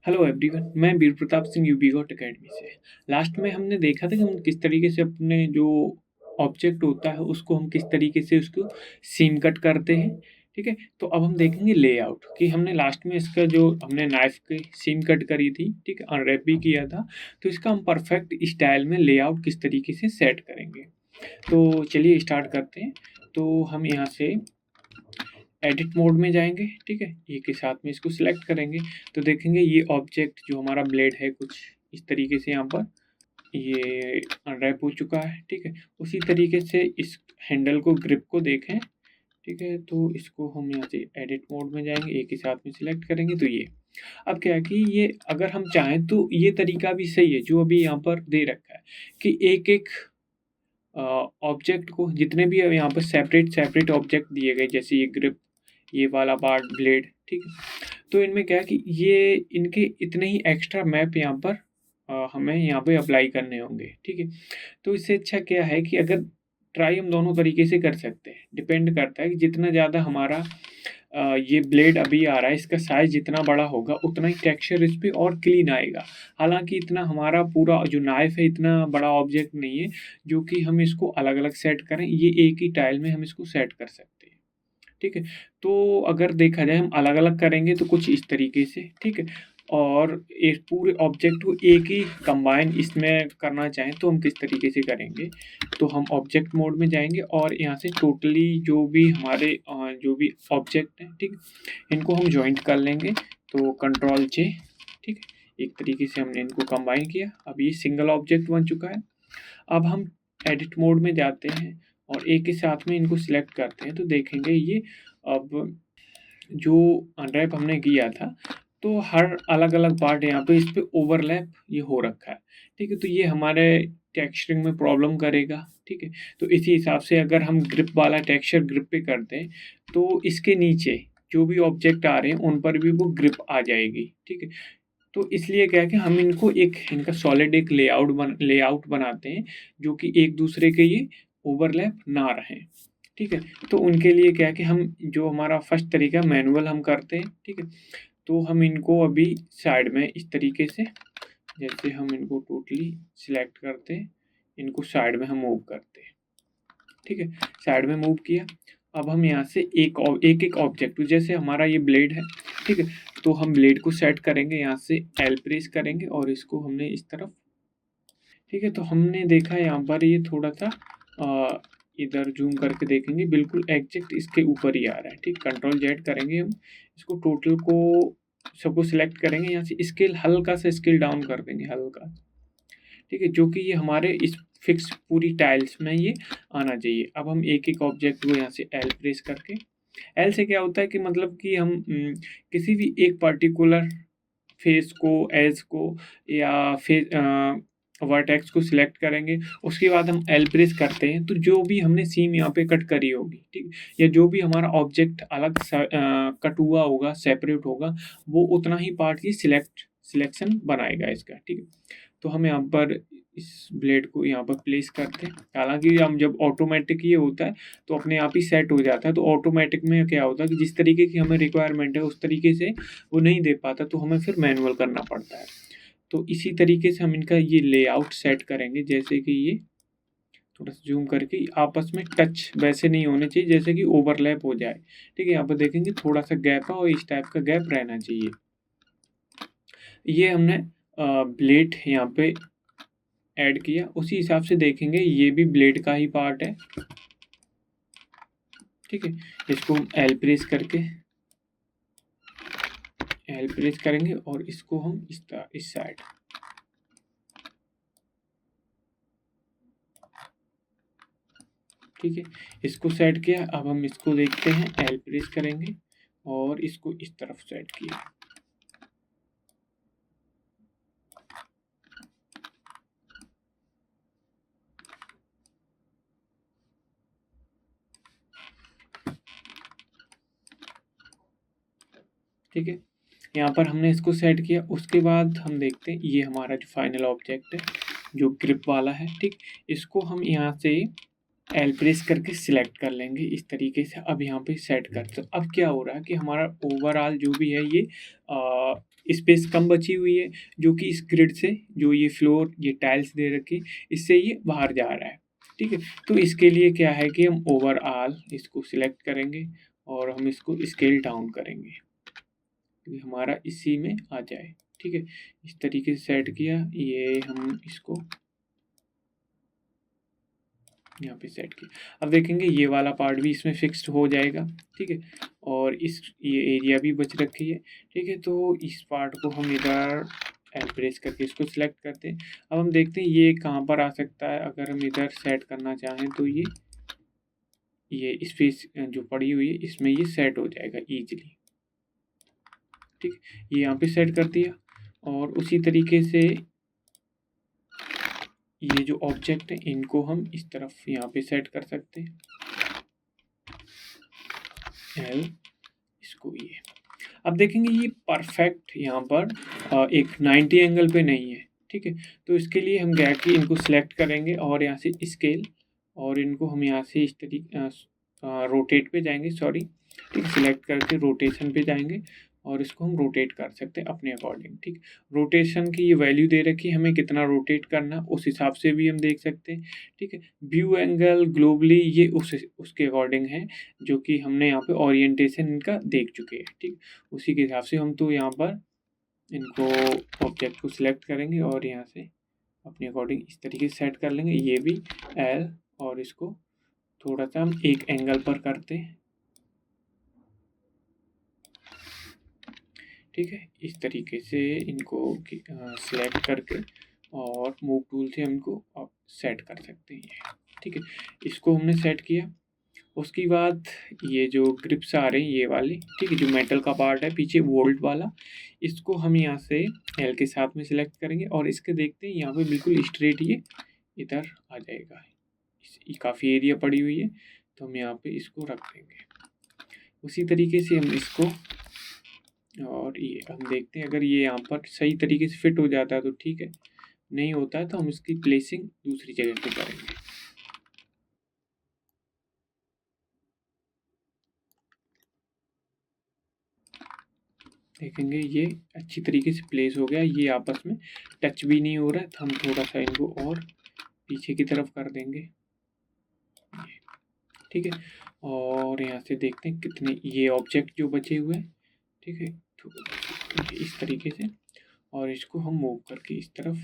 Hello everyone, मैं वीर प्रताप सिंह यूबी गॉट अकेडमी से। लास्ट में हमने देखा था कि हम किस तरीके से अपने जो ऑब्जेक्ट होता है उसको हम किस तरीके से उसको सीम कट करते हैं। ठीक है, तो अब हम देखेंगे लेआउट कि हमने लास्ट में इसका जो हमने नाइफ की सीम कट करी थी, ठीक है, अनरैप भी किया था। तो इसका हम परफेक्ट स्टाइल में लेआउट किस तरीके से सेट करेंगे। तो चलिए स्टार्ट करते हैं। तो हम यहाँ से एडिट मोड में जाएंगे, ठीक है, ये के साथ में इसको सिलेक्ट करेंगे। तो देखेंगे ये ऑब्जेक्ट जो हमारा ब्लेड है कुछ इस तरीके से यहाँ पर ये अनरैप हो चुका है। ठीक है, उसी तरीके से इस हैंडल को ग्रिप को देखें। ठीक है, तो इसको हम यहाँ से एडिट मोड में जाएंगे, एक ही साथ में सिलेक्ट करेंगे। तो ये अब क्या है कि ये अगर हम चाहें तो ये तरीका भी सही है जो अभी यहाँ पर दे रखा है कि एक एक ऑब्जेक्ट को जितने भी यहाँ पर सेपरेट सेपरेट ऑब्जेक्ट दिए गए, जैसे ये ग्रिप, ये वाला पार्ट ब्लेड, ठीक है, तो इनमें क्या है कि ये इनके इतने ही एक्स्ट्रा मैप यहाँ पर हमें यहाँ पे अप्लाई करने होंगे। ठीक है, तो इससे अच्छा क्या है कि अगर ट्राई हम दोनों तरीके से कर सकते हैं, डिपेंड करता है कि जितना ज़्यादा हमारा ये ब्लेड अभी आ रहा है इसका साइज जितना बड़ा होगा उतना ही टेक्सचर इस पर और क्लीन आएगा। हालांकि इतना हमारा पूरा जो नाइफ है इतना बड़ा ऑब्जेक्ट नहीं है जो कि हम इसको अलग अलग सेट करें, ये एक ही टाइल में हम इसको सेट कर सकते हैं। ठीक है, तो अगर देखा जाए हम अलग अलग करेंगे तो कुछ इस तरीके से, ठीक है, और इस पूरे ऑब्जेक्ट को एक ही कंबाइन इसमें करना चाहें तो हम किस तरीके से करेंगे। तो हम ऑब्जेक्ट मोड में जाएंगे और यहाँ से टोटली जो भी हमारे जो भी ऑब्जेक्ट हैं, ठीक, इनको हम ज्वाइंट कर लेंगे। तो कंट्रोल जे, ठीक है, एक तरीके से हमने इनको कंबाइन किया। अब ये सिंगल ऑब्जेक्ट बन चुका है। अब हम एडिट मोड में जाते हैं और एक ही साथ में इनको सिलेक्ट करते हैं। तो देखेंगे ये अब जो अनरैप हमने किया था तो हर अलग अलग पार्ट यहाँ पे इस पे ओवरलैप ये हो रखा है। ठीक है, तो ये हमारे टेक्सचरिंग में प्रॉब्लम करेगा। ठीक है, तो इसी हिसाब से अगर हम ग्रिप वाला टेक्सचर ग्रिप पे करते हैं तो इसके नीचे जो भी ऑब्जेक्ट आ रहे हैं उन पर भी वो ग्रिप आ जाएगी। ठीक है, तो इसलिए क्या है कि हम इनको एक इनका सॉलिड एक लेआउट बनाते हैं जो कि एक दूसरे के ये ओवरलैप ना रहें। ठीक है, तो उनके लिए क्या है कि हम जो हमारा फर्स्ट तरीका मैनुअल हम करते हैं। ठीक है, तो हम इनको अभी साइड में इस तरीके से, जैसे हम इनको टोटली सिलेक्ट करते हैं, इनको साइड में हम मूव करते हैं। ठीक है, साइड में मूव किया। अब हम यहाँ से एक एक ऑब्जेक्ट, जैसे हमारा ये ब्लेड है, ठीक है, तो हम ब्लेड को सेट करेंगे, यहाँ से एल प्रेस करेंगे और इसको हमने इस तरफ, ठीक है, तो हमने देखा यहाँ पर ये थोड़ा सा इधर जूम करके देखेंगे बिल्कुल एग्जैक्ट इसके ऊपर ही आ रहा है। ठीक, कंट्रोल जेड करेंगे हम, इसको टोटल को सबको सिलेक्ट करेंगे, यहाँ से स्केल हल्का सा स्केल डाउन कर देंगे, हल्का। ठीक है, जो कि ये हमारे इस फिक्स पूरी टाइल्स में ये आना चाहिए। अब हम एक एक ऑब्जेक्ट को यहाँ से एल प्रेस करके, एल से क्या होता है कि मतलब कि हम किसी भी एक पर्टिकुलर फेस को, एज को या फेस वर्टेक्स को सिलेक्ट करेंगे, उसके बाद हम एल प्रेस करते हैं तो जो भी हमने सीम यहाँ पे कट करी होगी, ठीक, या जो भी हमारा ऑब्जेक्ट अलग कट हुआ होगा, सेपरेट होगा, वो उतना ही पार्ट की सिलेक्शन बनाएगा इसका। ठीक है, तो हम यहाँ पर इस ब्लेड को यहाँ पर प्लेस करते हैं। हालांकि हम जब ऑटोमेटिक ये होता है तो अपने आप ही सेट हो जाता है। तो ऑटोमेटिक में क्या होता है कि जिस तरीके की हमें रिक्वायरमेंट है उस तरीके से वो नहीं दे पाता, तो हमें फिर मैनुअल करना पड़ता है। तो इसी तरीके से हम इनका ये लेआउट सेट करेंगे, जैसे कि ये थोड़ा सा जूम करके आपस में टच वैसे नहीं होने चाहिए जैसे कि ओवरलैप हो जाए। ठीक है, यहाँ पर देखेंगे थोड़ा सा गैप है और इस टाइप का गैप रहना चाहिए। ये हमने ब्लेड यहाँ पे ऐड किया, उसी हिसाब से देखेंगे ये भी ब्लेड का ही पार्ट है। ठीक है, इसको हम एल प्रेस करके एल प्रेस करेंगे और इसको हम इस साइड, ठीक है, इसको सेट किया। अब हम इसको देखते हैं, एल प्रेस करेंगे और इसको इस तरफ सेट किया। ठीक है, यहाँ पर हमने इसको सेट किया। उसके बाद हम देखते हैं ये हमारा जो फाइनल ऑब्जेक्ट है जो ग्रिप वाला है, ठीक, इसको हम यहाँ से एल प्रेस करके सिलेक्ट कर लेंगे इस तरीके से। अब यहाँ पे सेट करते, अब क्या हो रहा है कि हमारा ओवरऑल जो भी है ये स्पेस कम बची हुई है, जो कि इस ग्रिड से जो ये फ्लोर ये टाइल्स दे रखी इससे ये बाहर जा रहा है। ठीक है, तो इसके लिए क्या है कि हम ओवरऑल इसको सिलेक्ट करेंगे और हम इसको स्केल डाउन करेंगे कि हमारा इसी में आ जाए। ठीक है, इस तरीके से सेट किया, ये हम इसको यहाँ पे सेट किया। अब देखेंगे ये वाला पार्ट भी इसमें फिक्स्ड हो जाएगा। ठीक है, और ये एरिया भी बच रखी है। ठीक है, तो इस पार्ट को हम इधर प्रेस करके इसको सिलेक्ट करते हैं। अब हम देखते हैं ये कहाँ पर आ सकता है। अगर हम इधर सेट करना चाहें तो ये स्पेस जो पड़ी हुई है इसमें ये सेट हो जाएगा ईजिली। ठीक, ये यहाँ पे सेट कर दिया और उसी तरीके से ये जो ऑब्जेक्ट है इनको हम इस तरफ यहाँ पे सेट कर सकते हैं। एल इसको ये अब देखेंगे ये परफेक्ट यहाँ पर एक 90 एंगल पे नहीं है। ठीक है, तो इसके लिए हम गया कि इनको सिलेक्ट करेंगे और यहाँ से स्केल और इनको हम यहाँ से इस तरीके रोटेट पे जाएंगे, सॉरी। ठीक, सिलेक्ट करके रोटेशन पे जाएंगे और इसको हम रोटेट कर सकते हैं अपने अकॉर्डिंग। ठीक, रोटेशन की ये वैल्यू दे रखी है, हमें कितना रोटेट करना उस हिसाब से भी हम देख सकते हैं। ठीक है, व्यू एंगल ग्लोबली ये उसके अकॉर्डिंग है जो कि हमने यहाँ पे ओरिएंटेशन इनका देख चुके हैं। ठीक, उसी के हिसाब से हम तो यहाँ पर इनको ऑब्जेक्ट को सिलेक्ट करेंगे और यहाँ से अपने अकॉर्डिंग इस तरीके से सेट कर लेंगे। ये भी एल और इसको थोड़ा सा हम एक एंगल पर करते हैं। ठीक है, इस तरीके से इनको सिलेक्ट करके और मूव टूल से हमको अब सेट कर सकते हैं। ठीक है, इसको हमने सेट किया। उसके बाद ये जो ग्रिप्स आ रहे हैं ये वाले, ठीक है, जो मेटल का पार्ट है पीछे वोल्ट वाला, इसको हम यहाँ से एल के साथ में सिलेक्ट करेंगे और इसके देखते हैं यहाँ पे बिल्कुल स्ट्रेट ये इधर आ जाएगा। काफ़ी एरिया पड़ी हुई है तो हम यहाँ पे इसको रख देंगे। उसी तरीके से हम इसको और ये हम देखते हैं अगर ये यहाँ पर सही तरीके से फिट हो जाता है तो ठीक है, नहीं होता है तो हम इसकी प्लेसिंग दूसरी जगह पे करेंगे। देखेंगे ये अच्छी तरीके से प्लेस हो गया, ये आपस में टच भी नहीं हो रहा है, तो हम थोड़ा सा इनको और पीछे की तरफ कर देंगे। ठीक है, और यहाँ से देखते हैं कितने ये ऑब्जेक्ट जो बचे हुए हैं। ठीक है, तो इस तरीके से और इसको हम मूव करके इस तरफ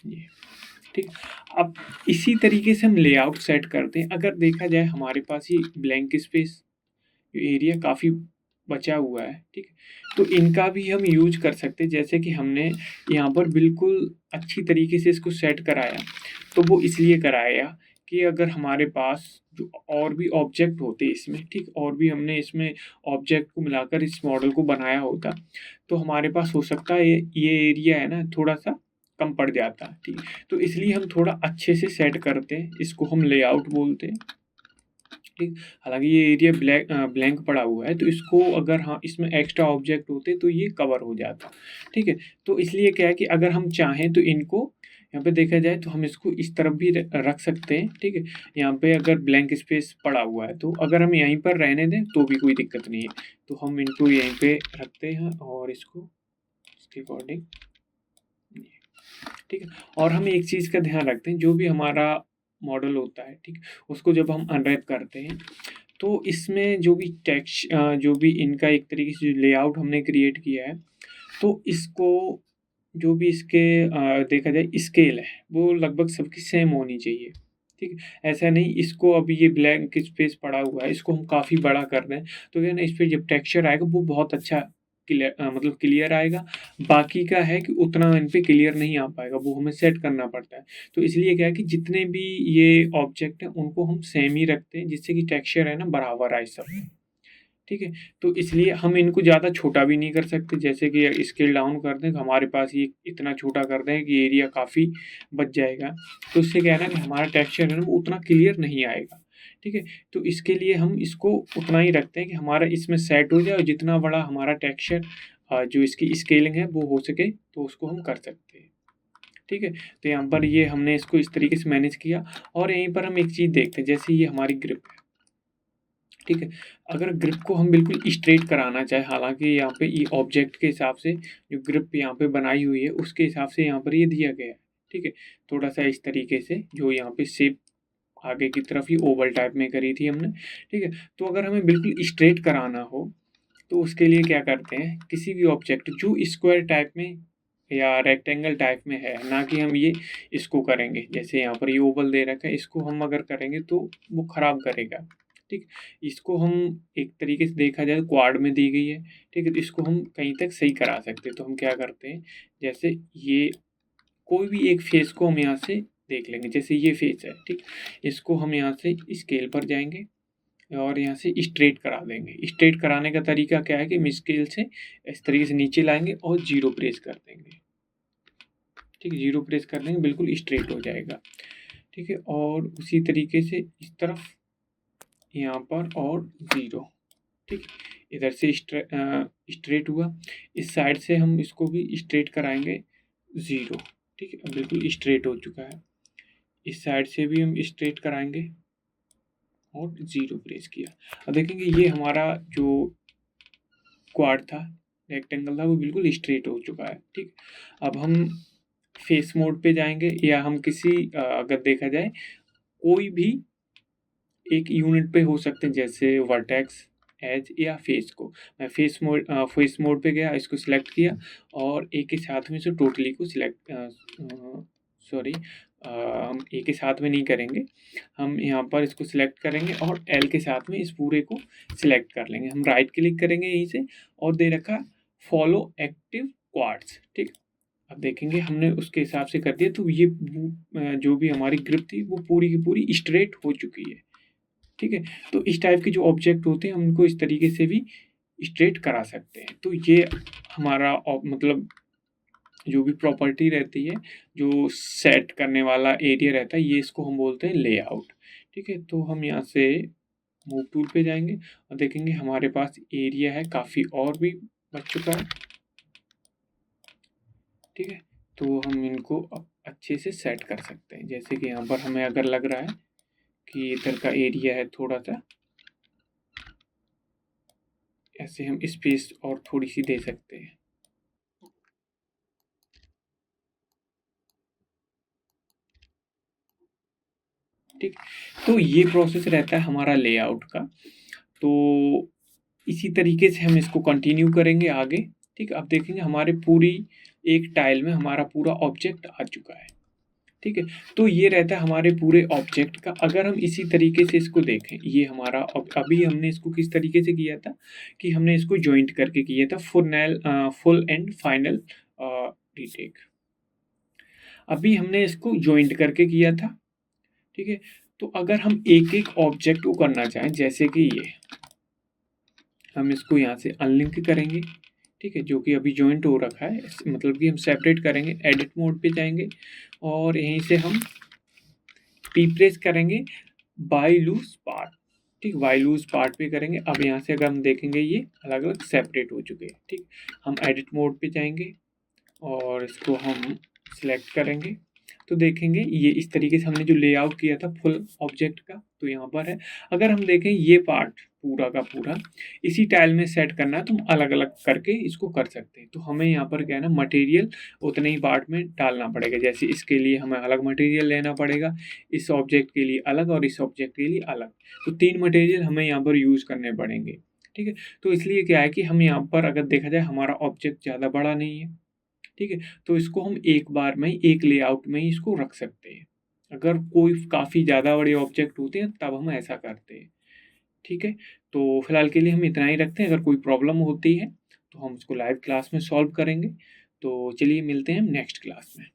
ये। ठीक, अब इसी तरीके से हम लेआउट सेट करते हैं। अगर देखा जाए हमारे पास ये ब्लैंक स्पेस एरिया काफ़ी बचा हुआ है। ठीक, तो इनका भी हम यूज कर सकते हैं। जैसे कि हमने यहाँ पर बिल्कुल अच्छी तरीके से इसको सेट कराया, तो वो इसलिए कराया कि अगर हमारे पास जो और भी ऑब्जेक्ट होते इसमें, ठीक, और भी हमने इसमें ऑब्जेक्ट को मिलाकर इस मॉडल को बनाया होता तो हमारे पास हो सकता है ये एरिया है ना थोड़ा सा कम पड़ जाता। ठीक, तो इसलिए हम थोड़ा अच्छे से सेट करते हैं, इसको हम लेआउट बोलते हैं। ठीक, हालांकि ये एरिया ब्लैंक पड़ा हुआ है तो इसको अगर हाँ इसमें एक्स्ट्रा ऑब्जेक्ट होते तो ये कवर हो जाता। ठीक है, तो इसलिए क्या है कि अगर हम चाहें तो इनको यहाँ पे देखा जाए तो हम इसको इस तरफ भी रख सकते हैं। ठीक है, यहाँ पे अगर ब्लैंक स्पेस पड़ा हुआ है तो अगर हम यहीं पर रहने दें तो भी कोई दिक्कत नहीं है, तो हम इनको यहीं पे रखते हैं और इसको इसके अकॉर्डिंग। ठीक है, और हम एक चीज़ का ध्यान रखते हैं, जो भी हमारा मॉडल होता है, ठीक, उसको जब हम अनरैप करते हैं तो इसमें जो भी टेक्स्ट जो भी इनका एक तरीके से लेआउट हमने क्रिएट किया है तो इसको जो भी इसके देखा जाए स्केल है वो लगभग सबकी सेम होनी चाहिए। ठीक, ऐसा नहीं इसको अभी ये ब्लैंक स्पेस पड़ा हुआ है इसको हम काफ़ी बड़ा कर दें तो क्या ना इस पर जब टेक्सचर आएगा वो बहुत अच्छा मतलब क्लियर आएगा। बाकी का है कि उतना इन पे क्लियर नहीं आ पाएगा, वो हमें सेट करना पड़ता है। तो इसलिए क्या है कि जितने भी ये ऑब्जेक्ट हैं उनको हम सेम ही रखते हैं जिससे कि टेक्सचर है ना बराबर आए सब। ठीक है, तो इसलिए हम इनको ज़्यादा छोटा भी नहीं कर सकते, जैसे कि स्केल डाउन कर दें तो हमारे पास ये इतना छोटा कर दें कि एरिया काफ़ी बच जाएगा, तो इससे क्या है ना कि हमारा टेक्सचर है ना वो उतना क्लियर नहीं आएगा। ठीक है, तो इसके लिए हम इसको उतना ही रखते हैं कि हमारा इसमें सेट हो जाए और जितना बड़ा हमारा टेक्सचर जो इसकी स्केलिंग है वो हो सके तो उसको हम कर सकते हैं। ठीक है, तो यहाँ पर ये हमने इसको इस तरीके से मैनेज किया और यहीं पर हम एक चीज़ देखते हैं, जैसे ये हमारी ग्रिप है। ठीक है। अगर ग्रिप को हम बिल्कुल स्ट्रेट कराना चाहें, हालाँकि यहाँ पे ये ऑब्जेक्ट के हिसाब से जो ग्रिप यहाँ पे बनाई हुई है उसके हिसाब से यहाँ पर ये दिया गया है, ठीक है। थोड़ा-सा इस तरीके से जो यहाँ पे शेप आगे की तरफ ही ओवल टाइप में करी थी हमने, ठीक है। तो अगर हमें बिल्कुल स्ट्रेट कराना हो तो उसके लिए क्या करते हैं, किसी भी ऑब्जेक्ट जो स्क्वायर टाइप में या रेक्टेंगल टाइप में है, ना कि हम ये इसको करेंगे, जैसे यहाँ पर ये ओवल दे रखा है, इसको हम अगर करेंगे तो वो खराब करेगा, ठीक। इसको हम एक तरीके से देखा जाए क्वाड में दी गई है, ठीक है। तो इसको हम कहीं तक सही करा सकते हैं। तो हम क्या करते हैं, जैसे ये कोई भी एक फेस को हम यहाँ से देख लेंगे, जैसे ये फेस है, ठीक। इसको हम यहाँ से स्केल पर जाएंगे और यहाँ से स्ट्रेट करा देंगे। स्ट्रेट कराने का तरीका क्या है कि हम स्केल से इस तरीके से नीचे लाएंगे और 0 प्रेस कर देंगे, ठीक है। 0 प्रेस कर देंगे, बिल्कुल स्ट्रेट हो जाएगा, ठीक है। और उसी तरीके से इस तरफ यहाँ पर और 0, ठीक। इधर से स्ट्रेट हुआ, इस साइड से हम इसको भी स्ट्रेट कराएंगे 0, ठीक है। अब बिल्कुल स्ट्रेट हो चुका है। इस साइड से भी हम स्ट्रेट कराएंगे और 0 प्रेस किया। अब देखेंगे ये हमारा जो क्वाड था, रेक्टेंगल था, वो बिल्कुल स्ट्रेट हो चुका है, ठीक। अब हम फेस मोड पे जाएंगे या हम किसी अगर देखा जाए कोई भी एक यूनिट पे हो सकते हैं, जैसे वर्टेक्स, एज या फेस को। मैं फेस मोड पे गया, इसको सिलेक्ट किया और एक के साथ में से टोटली को सिलेक्ट सॉरी हम एक के साथ में नहीं करेंगे, हम यहाँ पर इसको सिलेक्ट करेंगे और एल के साथ में इस पूरे को सिलेक्ट कर लेंगे। हम राइट क्लिक करेंगे यहीं से और दे रखा फॉलो एक्टिव क्वाड्स, ठीक। अब देखेंगे हमने उसके हिसाब से कर दिया, तो ये जो भी हमारी ग्रिप थी वो पूरी की पूरी स्ट्रेट हो चुकी है, ठीक है। तो इस टाइप के जो ऑब्जेक्ट होते हैं हम उनको इस तरीके से भी स्ट्रेट करा सकते हैं। तो ये हमारा मतलब जो भी प्रॉपर्टी रहती है, जो सेट करने वाला एरिया रहता है, ये इसको हम बोलते हैं लेआउट, ठीक है। तो हम यहाँ से मूव टूल पे जाएंगे और देखेंगे हमारे पास एरिया है काफ़ी और भी बच चुका है, ठीक है। तो हम इनको अब अच्छे से सेट कर सकते हैं। जैसे कि यहाँ पर हमें अगर लग रहा है कि इधर का एरिया है थोड़ा सा, ऐसे हम स्पेस और थोड़ी सी दे सकते हैं, ठीक। तो ये प्रोसेस रहता है हमारा लेआउट का। तो इसी तरीके से हम इसको कंटिन्यू करेंगे आगे, ठीक। अब देखेंगे हमारे पूरी एक टाइल में हमारा पूरा ऑब्जेक्ट आ चुका है, ठीक है। तो ये रहता है हमारे पूरे ऑब्जेक्ट का। अगर हम इसी तरीके से इसको देखें, ये हमारा अभी हमने इसको किस तरीके से किया था कि हमने इसको जॉइंट करके किया था, फुल एंड फाइनल रीटेक। अभी हमने इसको जॉइंट करके किया था, ठीक है। तो अगर हम एक एक ऑब्जेक्ट को करना चाहें, जैसे कि ये हम इसको यहाँ से अनलिंक करेंगे, ठीक है, जो कि अभी जॉइंट हो रखा है, मतलब कि हम सेपरेट करेंगे। एडिट मोड पे जाएंगे और यहीं से हम पी प्रेस करेंगे बाय लूज पार्ट, ठीक। बाय लूज पार्ट पे करेंगे। अब यहाँ से अगर हम देखेंगे ये अलग अलग सेपरेट हो चुके हैं, ठीक। हम एडिट मोड पे जाएंगे और इसको हम सिलेक्ट करेंगे, तो देखेंगे ये इस तरीके से हमने जो लेआउट किया था फुल ऑब्जेक्ट का, तो यहाँ पर है। अगर हम देखें ये पार्ट पूरा का पूरा इसी टाइल में सेट करना है, तो हम अलग अलग करके इसको कर सकते हैं। तो हमें यहाँ पर क्या है ना, मटेरियल उतने ही पार्ट में डालना पड़ेगा। जैसे इसके लिए हमें अलग मटेरियल लेना पड़ेगा, इस ऑब्जेक्ट के लिए अलग और इस ऑब्जेक्ट के लिए अलग। तो 3 मटेरियल हमें यहाँ पर यूज़ करने पड़ेंगे, ठीक है। तो इसलिए क्या है कि हम यहाँ पर अगर देखा जाए हमारा ऑब्जेक्ट ज़्यादा बड़ा नहीं है, ठीक है। तो इसको हम एक बार में ही एक लेआउट में ही इसको रख सकते हैं। अगर कोई काफ़ी ज़्यादा बड़े ऑब्जेक्ट होते हैं तब हम ऐसा करते हैं, ठीक है। तो फिलहाल के लिए हम इतना ही रखते हैं। अगर कोई प्रॉब्लम होती है तो हम उसको लाइव क्लास में सॉल्व करेंगे। तो चलिए मिलते हैं नेक्स्ट क्लास में।